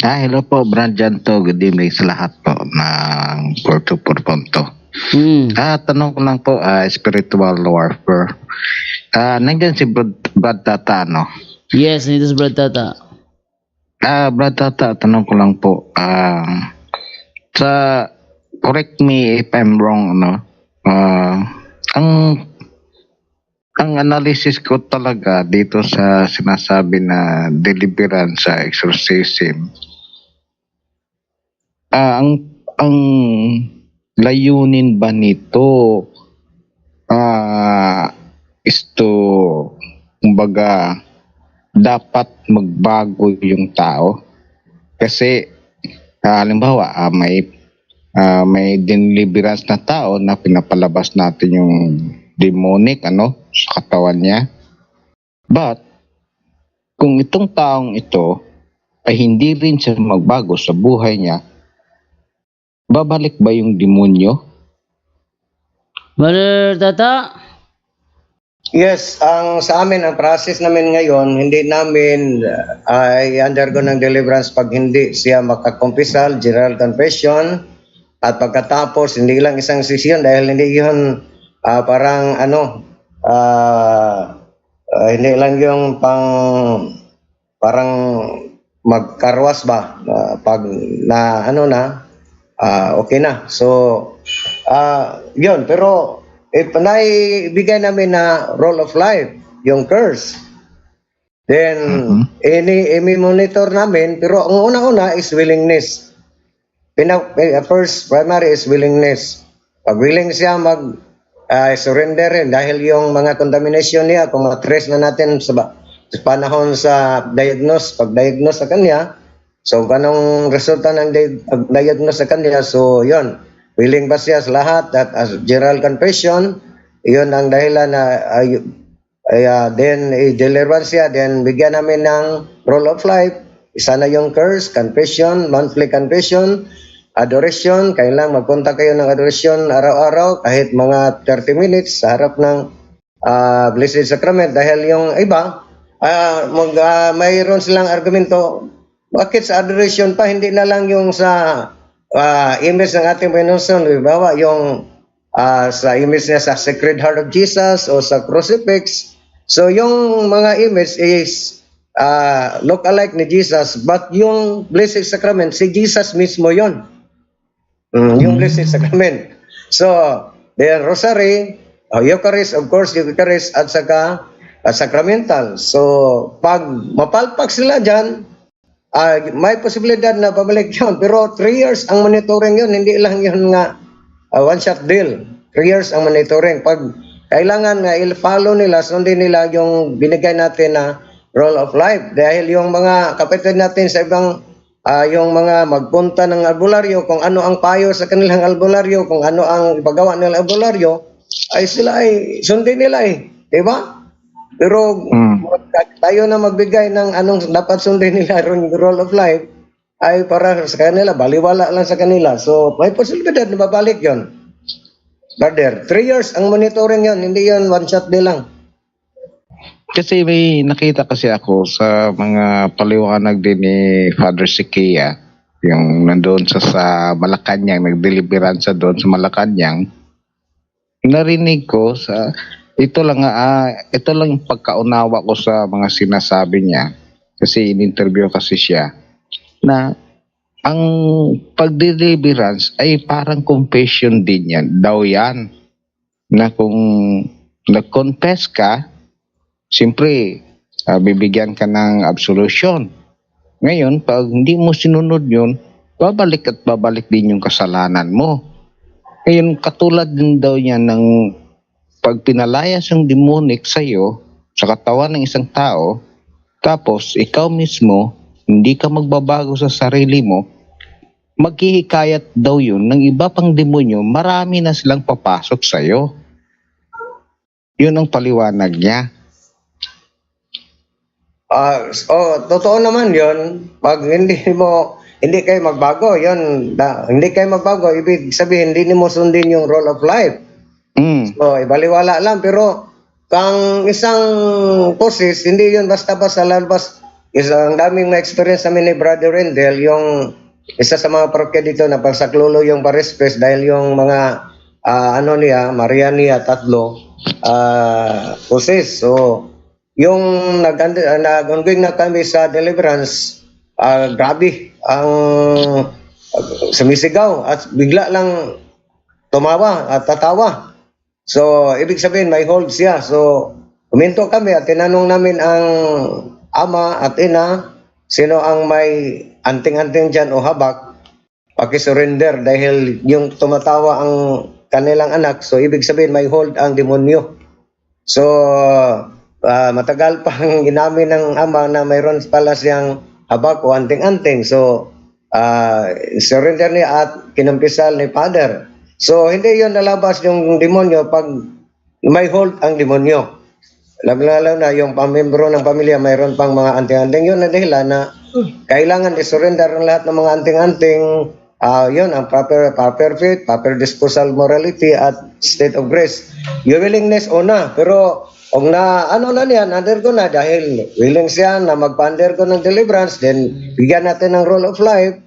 Hello po, Brad Janto. Good evening sa lahat po ng Porto Porponto. Tanong ko lang po, spiritual warfare. Nandiyan si Brad Tata, no? Yes, nandito si Brad Tata. Brad Tata, tanong ko lang po. Sa, correct me if I'm wrong, no? Ang analysis ko talaga dito sa sinasabi na deliverance sa exorcism, ang layunin ba nito is to, kumbaga, dapat magbago yung tao? Kasi halimbawa may deliverance na tao na pinapalabas natin yung demonic sa katawan niya. But kung itong taong ito ay hindi rin siya magbago sa buhay niya, babalik ba yung demonyo? Brother Tata? Yes, sa amin, ang process namin ngayon, hindi namin ay undergo ng deliverance pag hindi siya makakumpisal, general confession, at pagkatapos, hindi lang isang session dahil hindi yun parang hindi lang yung parang magkarwas ba, pag okay na. So, yun, pero if naibigay namin na role of life, yung curse, then i-monitor namin, pero ang una-una is willingness. First primary is willingness. Pag willing siya surrender rin dahil yung mga contamination niya, kung matrace na natin sa panahon sa pag-diagnose sa kanya, so kanong resulta ng pag-diagnose sa kanya, so yun, willing ba siya sa lahat, that as general confession, yun ang dahilan na then i-deliver siya, then bigyan namin ng role of life, isa na yung curse, confession, monthly confession, adoration, kailangan magpunta kayo ng adoration araw-araw, kahit mga 30 minutes sa harap ng Blessed Sacrament. Dahil yung iba, mayroon silang argumento, bakit sa adoration pa, hindi na lang yung sa image ng ating Panginoon, halimbawa yung sa image niya sa Sacred Heart of Jesus o sa crucifix. So yung mga image is look alike ni Jesus, but yung Blessed Sacrament, si Jesus mismo yon. Yung Blessed Sacrament. So, the Rosary, Eucharist, of course, Eucharist at saka sacramental. So, pag mapalpak sila dyan, may posibilidad na pabalik yun. Pero 3 years ang monitoring yun, hindi lang yun nga one-shot deal. 3 years ang monitoring. Pag kailangan nga i-follow nila, sundin nila yung binigay natin na role of life. Dahil yung mga kapatid natin sa ibang yung mga magpunta ng albularyo, kung ano ang payo sa kanilang albularyo, kung ano ang ipagawa ng albularyo, ay sila ay sundin nila diba? Pero tayo na magbigay ng anong dapat sundin nila, yung role of life, ay para sa kanila, baliwala lang sa kanila. So, may posibilidad na babalik yun. Brother, 3 years ang monitoring yun, hindi yun one shot din lang. Kasi may nakita kasi ako sa mga paliwanag din ni Father Siquia, yung nandoon sa Malacanang, nagdeliverance doon sa Malacanang. Narinig ko ito lang yung pagkaunawa ko sa mga sinasabi niya, kasi in-interview kasi siya, na ang pag-deliverance ay parang confession din yan, na kung nag-confess ka, siyempre, bibigyan ka ng absolution. Ngayon, pag hindi mo sinunod yun, babalik at babalik din yung kasalanan mo. Ngayon, katulad din daw niya ng pag pinalayas yung demonic sa'yo, sa katawan ng isang tao, tapos ikaw mismo, hindi ka magbabago sa sarili mo, maghihikayat daw yun ng iba pang demonyo, marami na silang papasok sa'yo. Yun ang paliwanag niya. Totoo naman yon. Pag hindi kayo magbago, hindi kayo magbago, ibig sabihin hindi mo sundin yung role of life. So, ibaliwala lang. Pero kang isang poses, hindi yun basta-basta lalabas ang daming na-experience namin ni Brother Rendell, yung isa sa mga parokya dito na pagsaklolo yung Parispes dahil yung mga ano niya, Maria niya, tatlo, possess. So, yung nag-ongoing na kami sa deliverance, grabe, ang sumisigaw at bigla lang tumawa at tatawa. So, ibig sabihin, may hold siya. So, kuminto kami at tinanong namin ang ama at ina, sino ang may anting-anting dyan o habak, pakisurrender dahil yung tumatawa ang kanilang anak. So, ibig sabihin, may hold ang demonyo. So, matagal pang inamin ng ama na mayroon pala siyang habak o anting-anting. So, surrender niya at kinumpisal ni Father. So, hindi yon nalabas yung demonyo pag may hold ang demonyo. Lalo na yung pamembro ng pamilya, mayroon pang mga anting-anting. Yun na dahilan na kailangan i-surrender ang lahat ng mga anting-anting. Yun, ang proper faith, proper disposal morality at state of grace. Your willingness o na, pero kung na ano na niyan, undergo na dahil willing siya na magpa-undergo ng deliverance, then bigyan natin ng rule of life.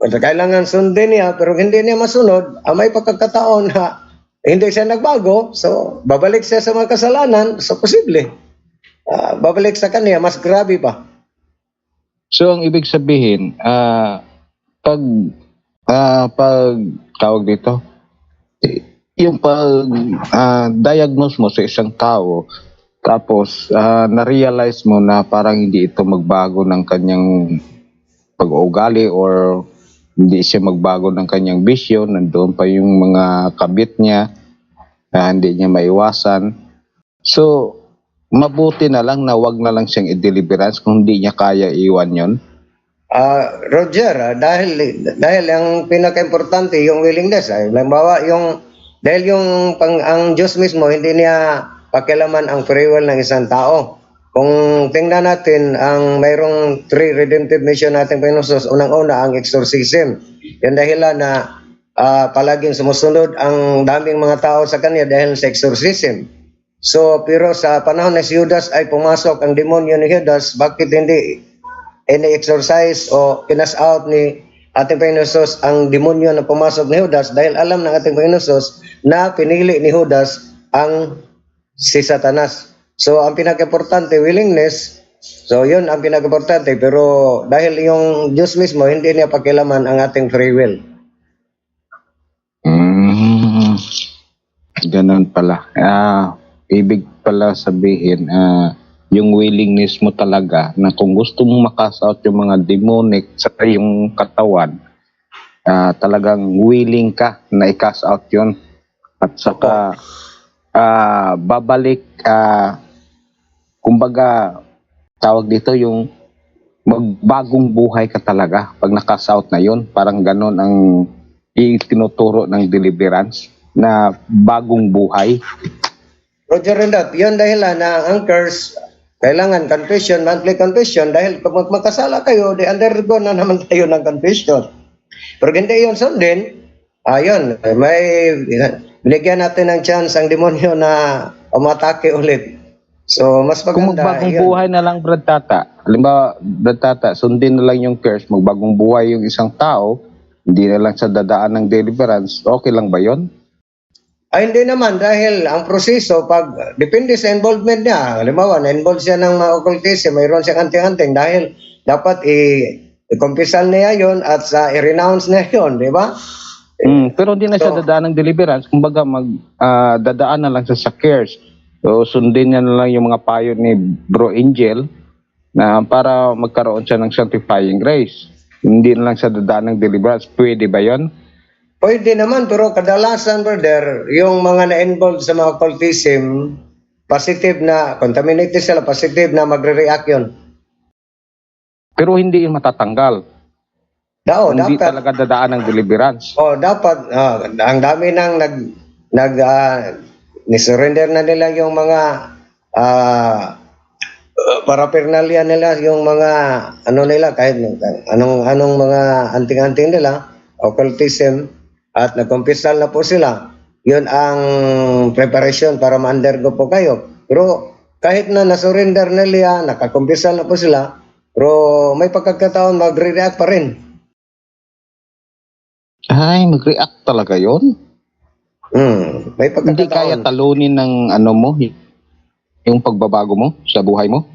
Kailangan sundin niya, pero hindi niya masunod, may pagkakataon na hindi siya nagbago, so babalik siya sa mga kasalanan, so posible. Babalik sa kanya, mas grabe pa. So ang ibig sabihin, pag tawag dito, yung pag diagnose mo sa isang tao, tapos na-realize mo na parang hindi ito magbago ng kanyang pag-uugali or hindi siya magbago ng kanyang bisyo, nandoon pa yung mga kabit niya na hindi niya maiwasan. So, mabuti na lang na wag na lang siyang i-deliverance kung hindi niya kaya iwan yon. Roger, dahil ang pinaka-importante yung willingness. Halimbawa, dahil ang Diyos mismo hindi niya pakialaman ang free will ng isang tao. Kung tingnan natin ang mayroong 3 redemptive mission natin Panginoon, unang-una ang exorcism. Yan dahilan na palaging sumusunod ang daming mga tao sa kanya dahil sa exorcism. So, pero sa panahon na si Judas ay pumasok ang demonyo ni Judas, bakit hindi ini-exorcise o kinas out ni ating Panginoon ang demonyo na pumasok ni Judas dahil alam ng ating Panginoon na pinili ni Judas ang si Satanas. So, ang pinaka-importante, willingness. So, yun ang pinaka-importante. Pero dahil yung Diyos mismo, hindi niya pakialaman ang ating free will. Ganun pala. Ibig pala sabihin, yung willingness mo talaga na kung gusto mong makas out yung mga demonic sa iyong katawan, talagang willing ka na i-cast out yun. At saka, babalik, kumbaga, tawag dito yung magbagong buhay ka talaga pag na-cast out na yun. Parang ganon ang itinuturo ng deliverance na bagong buhay. Roger Rendat, yun dahilan na ang curse, kailangan confession, monthly confession, dahil kung magkasala kayo, di undergo na naman tayo ng confession. Pero hindi yun sundin, ayun, may binigyan natin ng chance ang demonyo na umatake ulit. So, mas maganda. Kung magbagong buhay na lang, Brad Tata. Halimbawa, Brad Tata, sundin na lang yung curse, magbagong buhay yung isang tao, hindi na lang sa dadaan ng deliverance, okay lang ba yon? Hindi naman, dahil ang proseso, depende sa involvement niya. Halimbawa, na-involve siya ng mga occultism, mayroon siyang anting-anting, dahil dapat i-confessal niya yon at i-renounce niya yon, di ba? Pero hindi na siya dadaan ng deliverance, kumbaga dadaan na lang siya sa cares. So, sundin niya na lang yung mga payo ni Bro Angel na para magkaroon siya ng sanctifying grace. Hindi na lang siya dadaan ng deliverance. Pwede ba yon? Pwede naman, pero kadalasan, brother, yung mga na-involved sa mga occultism, positive na, contaminated sila, positive na magre-react yun. Pero hindi yun matatanggal. Hindi Dapat talaga dadaan ng deliverance. dapat, ang dami nang ni-surrender na nila yung mga paraphernalia nila, yung mga kahit anong mga anting-anting nila, occultism, at nagkumpisal na po sila. Yun ang preparation para ma-undergo po kayo. Pero kahit na na-surrender nila, nakakumpisal na po sila, Pero may pagkakataon magre-react pa rin. Ay, mag-react talaga yon. May Hindi kaya pagkakataon. talunin ng ano mo, yung pagbabago mo sa buhay mo?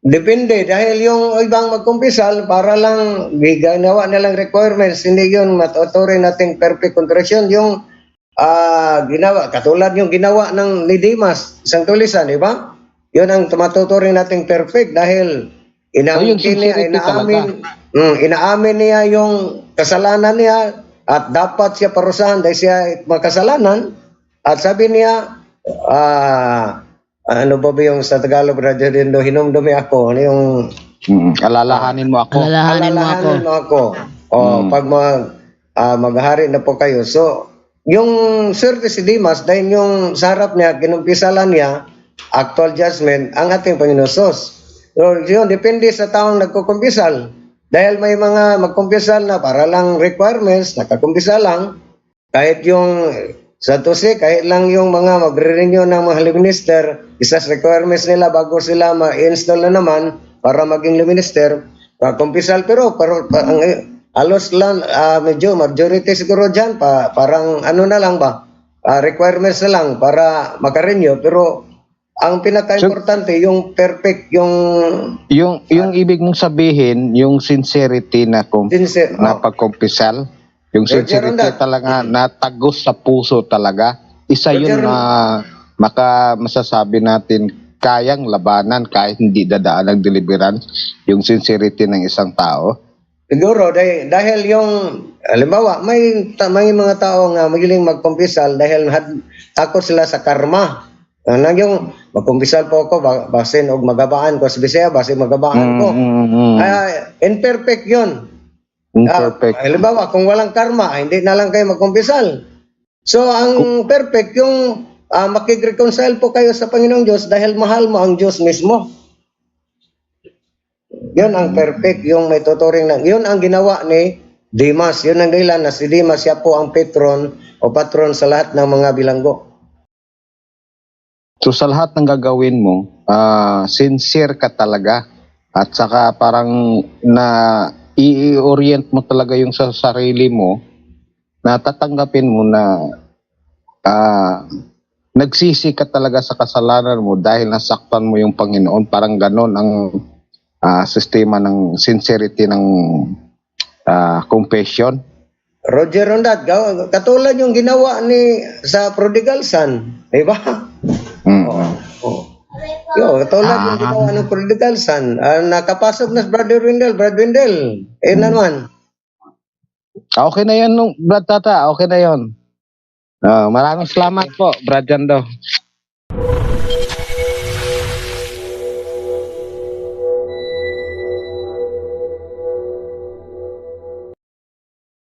Depende, dahil yung ibang magkumpisal, para lang ginawa nilang requirements, hindi yun matuturing nating perfect conversion. Yung ginawa, katulad yung ginawa ng ni Dimas, isang tulisan, di ba? Yun ang matuturing nating perfect dahil yung inaangkin niya, sincerity inaamin niya yung kasalanan niya at dapat siya parusahan dahil siya makasalanan. At sabi niya, ano ba yung sa Tagalog, Brother Dindo, hinumdumi ako. Ano yung Alalahanin mo ako. Alalahanin mo ako. Pag maghari na po kayo. So, yung swerte si Dimas, dahil yung sarap niya, kinumpisalan niya, actual judgment, ang ating Panginoon Sus. So, yun, depende sa taong nagkukumpisal. Dahil may mga magkumpisal na para lang requirements, nakakumpisal lang, kahit yung sa tusi, kahit lang yung mga magre-renew ng mga luminister, isas requirements nila bago sila ma-install na naman para maging luminister, kumpisal pero ang alos lang, medyo majority siguro dyan, parang ano na lang ba, requirements na lang para makarenew, pero ang pinaka-importante, yung perfect, yung ibig mong sabihin, yung sincerity na na pagkumpisal, yung Roger, sincerity Ronda. talaga na tagos sa puso talaga, isa Roger, yun na masasabi natin kayang labanan kahit hindi dadaan ng deliverance, yung sincerity ng isang tao. Siguro dahil yung halimbawa may mga tao nga magiling magkumpisal dahil takot sila sa karma. Yung magkumpisal po ako basin og magabaan ko sa Bisaya, basin magabaan ko. Imperfect 'yun. Imperfect. Halimbawa kung walang karma, hindi na lang kayo magkumpisal. So ang perfect yung makig-reconcile po kayo sa Panginoong Diyos dahil mahal mo ang Diyos mismo. Yun ang perfect, yung may tuturing na. Yun ang ginawa ni Dimas. Yun ang dahilan na si Dimas, siya po ang patron o patron sa lahat ng mga bilanggo. So sa lahat ng gagawin mo, sincere ka talaga at saka parang na i-orient mo talaga yung sa sarili mo na tatanggapin mo na nagsisi ka talaga sa kasalanan mo dahil nasaktan mo yung Panginoon. Parang ganon ang sistema ng sincerity ng confession. Roger Rondat, katulad yung ginawa ni sa prodigal son, di ba? Katulad yung ginawa ng prodigal son. Nakapasok na Brother Wendell. Na naman. Okay na yan, Brad Tata. Okay na yon. Maraming salamat po, Brad Jando.